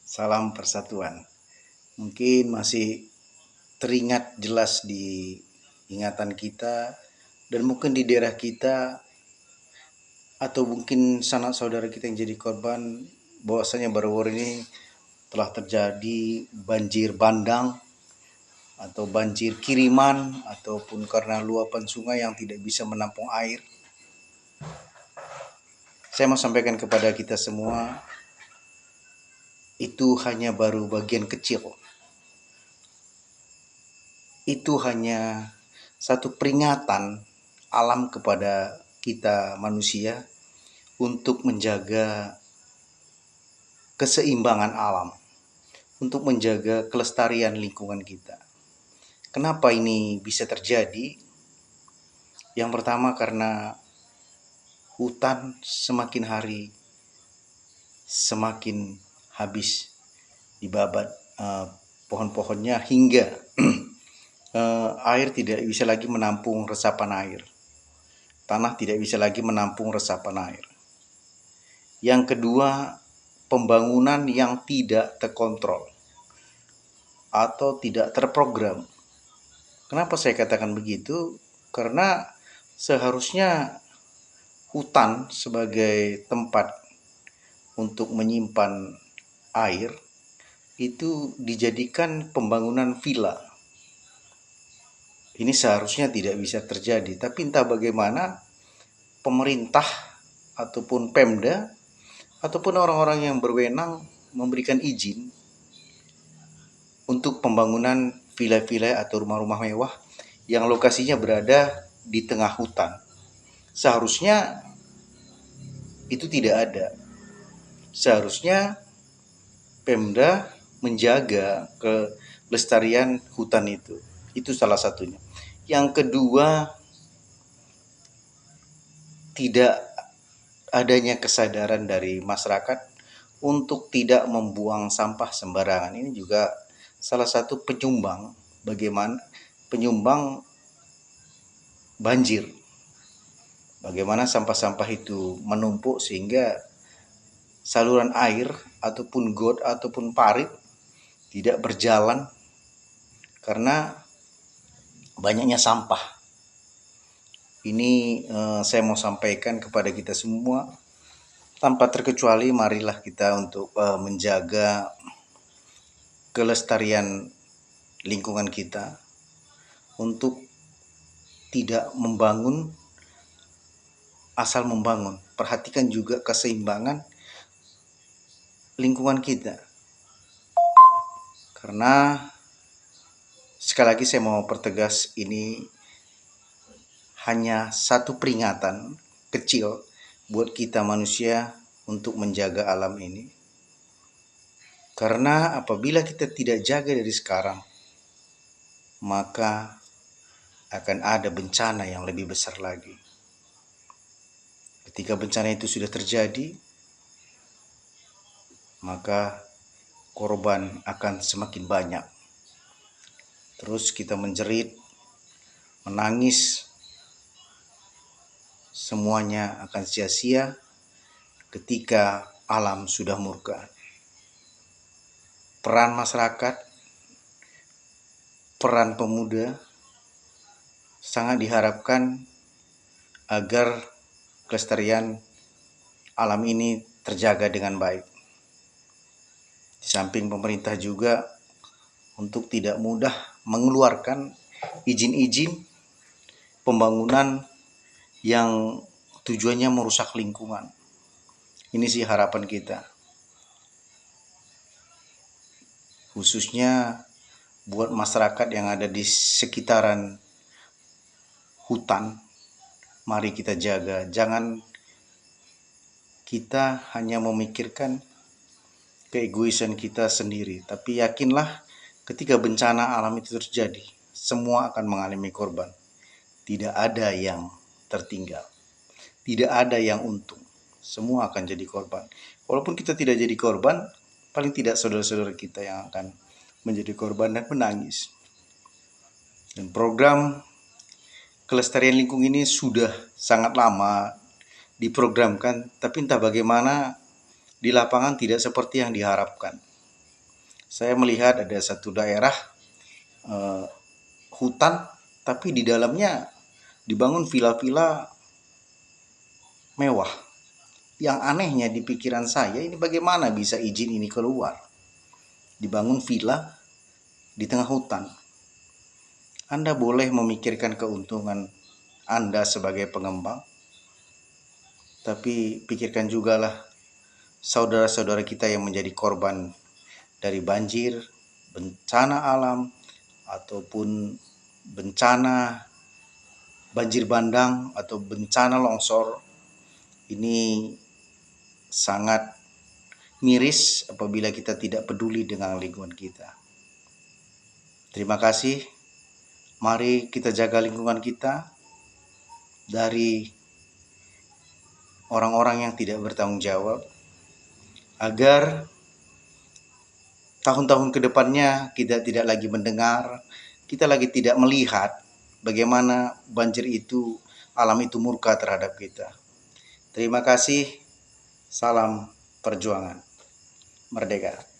Salam persatuan. Mungkin masih teringat jelas di ingatan kita dan mungkin di daerah kita atau mungkin sanak saudara kita yang jadi korban bahwasanya baru-baru ini telah terjadi banjir bandang atau banjir kiriman ataupun karena luapan sungai yang tidak bisa menampung air. Saya mau sampaikan kepada kita semua, itu hanya baru bagian kecil. Itu hanya satu peringatan alam kepada kita manusia untuk menjaga keseimbangan alam, untuk menjaga kelestarian lingkungan kita. Kenapa ini bisa terjadi? Yang pertama karena hutan semakin hari semakin habis dibabat pohon-pohonnya hingga air tidak bisa lagi menampung resapan air. Tanah tidak bisa lagi menampung resapan air. Yang kedua, pembangunan yang tidak terkontrol atau tidak terprogram. Kenapa saya katakan begitu? Karena seharusnya hutan sebagai tempat untuk menyimpan air itu dijadikan pembangunan villa. Ini seharusnya tidak bisa terjadi, tapi entah bagaimana pemerintah ataupun Pemda ataupun orang-orang yang berwenang memberikan izin untuk pembangunan villa-villa atau rumah-rumah mewah yang lokasinya berada di tengah hutan. Seharusnya itu tidak ada. Seharusnya Pemda menjaga kelestarian hutan itu. Itu salah satunya. Yang kedua, tidak adanya kesadaran dari masyarakat untuk tidak membuang sampah sembarangan. Ini juga salah satu penyumbang banjir. Bagaimana sampah-sampah itu menumpuk sehingga saluran air ataupun got ataupun parit tidak berjalan karena banyaknya sampah. Ini saya mau sampaikan kepada kita semua, tanpa terkecuali marilah kita untuk menjaga kelestarian lingkungan kita, untuk tidak membangun asal membangun. Perhatikan juga keseimbangan lingkungan kita. Karena sekali lagi saya mau pertegas, ini hanya satu peringatan kecil buat kita manusia untuk menjaga alam ini. Karena apabila kita tidak jaga dari sekarang, maka akan ada bencana yang lebih besar lagi. Ketika bencana itu sudah terjadi, maka korban akan semakin banyak. Terus kita menjerit, menangis, semuanya akan sia-sia ketika alam sudah murka. Peran masyarakat, peran pemuda sangat diharapkan agar kelestarian alam ini terjaga dengan baik. Di samping pemerintah juga untuk tidak mudah mengeluarkan izin-izin pembangunan yang tujuannya merusak lingkungan. Ini sih harapan kita. Khususnya buat masyarakat yang ada di sekitaran hutan, mari kita jaga. Jangan kita hanya memikirkan keegoisan kita sendiri, tapi yakinlah ketika bencana alam itu terjadi, semua akan mengalami korban. Tidak ada yang tertinggal, tidak ada yang untung, semua akan jadi korban. Walaupun kita tidak jadi korban, paling tidak saudara-saudara kita yang akan menjadi korban dan menangis. Dan program kelestarian lingkungan ini sudah sangat lama diprogramkan, tapi entah bagaimana di lapangan tidak seperti yang diharapkan. Saya melihat ada satu daerah hutan, tapi di dalamnya dibangun villa-villa mewah. Yang anehnya di pikiran saya, ini bagaimana bisa izin ini keluar? Dibangun villa di tengah hutan. Anda boleh memikirkan keuntungan Anda sebagai pengembang, tapi pikirkan jugalah saudara-saudara kita yang menjadi korban dari banjir, bencana alam, ataupun bencana banjir bandang atau bencana longsor. Ini sangat miris apabila kita tidak peduli dengan lingkungan kita. Terima kasih. Mari kita jaga lingkungan kita dari orang-orang yang tidak bertanggung jawab, agar tahun-tahun ke depannya kita tidak lagi mendengar, kita lagi tidak melihat bagaimana banjir itu, alam itu murka terhadap kita. Terima kasih. Salam perjuangan. Merdeka.